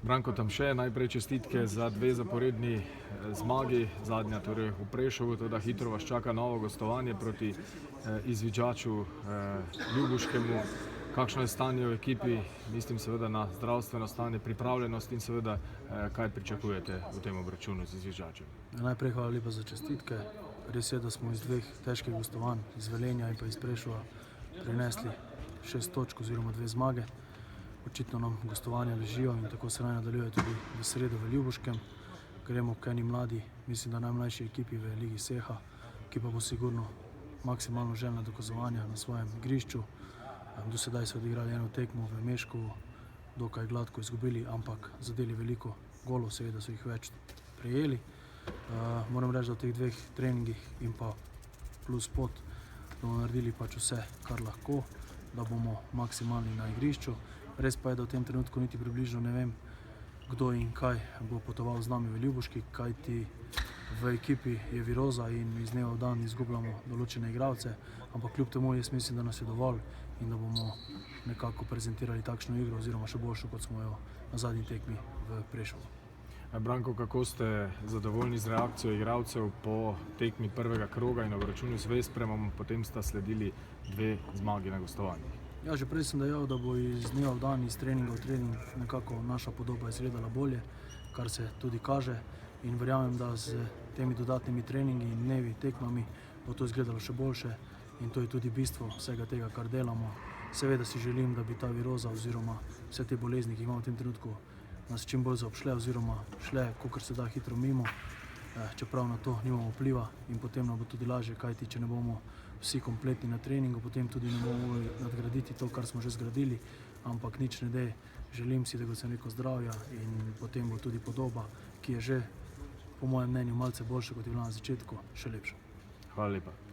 Branko Tamše, najprej čestitke za 2 zaporedni zmagi, zadnja torej v Prešovu, teda hitro vas čaka novo gostovanje proti izviđaču Ljubuškemu. Kakšno je stanje v ekipi, mislim seveda na zdravstveno stanje, pripravljenost in seveda kaj pričakujete v tem obračunu z izviđačem? Najprej hvala lepa za čestitke. Res je, da smo iz 2 težkih gostovanj, iz Velenja in pa iz Prešova, prinesli 6 točk oziroma 2 zmage. Očitno nam gostovanja ležijo in tako se naj nadaljuje tudi v sredo v Ljubuškem. Gremo k eni mladi, mislim, da najmlajši ekipi v Ligi Seha, ki pa bo sigurno maksimalno željna dokazovanja na svojem igrišču. Do sedaj so odigrali eno tekmo v Meškovu, dokaj gladko izgubili, ampak zadeli veliko golov, seveda so jih več prejeli. Moram reči, da v teh 2 treningih in pa plus pot bomo naredili pač vse, kar lahko, da bomo maksimalni na igrišču. Res pa je, da v tem trenutku niti približno ne vem, kdo in kaj bo potoval z nami v Ljubuški, kajti v ekipi je viroza in iz dneva v dan izgubljamo določene igralce, ampak kljub temu jaz mislim, da nas je dovolj in da bomo nekako prezentirali takšno igro oziroma še boljšo, kot smo jo na zadnji tekmi v Prešovu. Branko, kako ste zadovoljni z reakcijo igralcev po tekmi prvega kroga in obračunu z Vespremom, potem sta sledili 2 zmagi na gostovanjih? Ja, že prej sem dejal, da bo iz dneva v dan, iz treninga v trening nekako naša podoba izgledala bolje, kar se tudi kaže, in verjamem, da z temi dodatnimi treningi in dnevi, tekmami bo to izgledalo še boljše in to je tudi bistvo vsega tega, kar delamo. Seveda si želim, da bi ta viroza oziroma vse te bolezni, ki imamo v tem trenutku, nas čim bolj zaobšle oziroma šle, kakor se da hitro mimo, čeprav na to nimamo vpliva in potem nam bo tudi lažje, kajti če ne bomo vsi kompletni na treningu, potem tudi ne bomo mogli nadgraditi to, kar smo že zgradili, ampak nič ne de. Želim si, da bo se neko zdravja in potem bo tudi podoba, ki je že po mojem mnenju malce boljša, kot je bila na začetku, še lepša. Hvala lepa.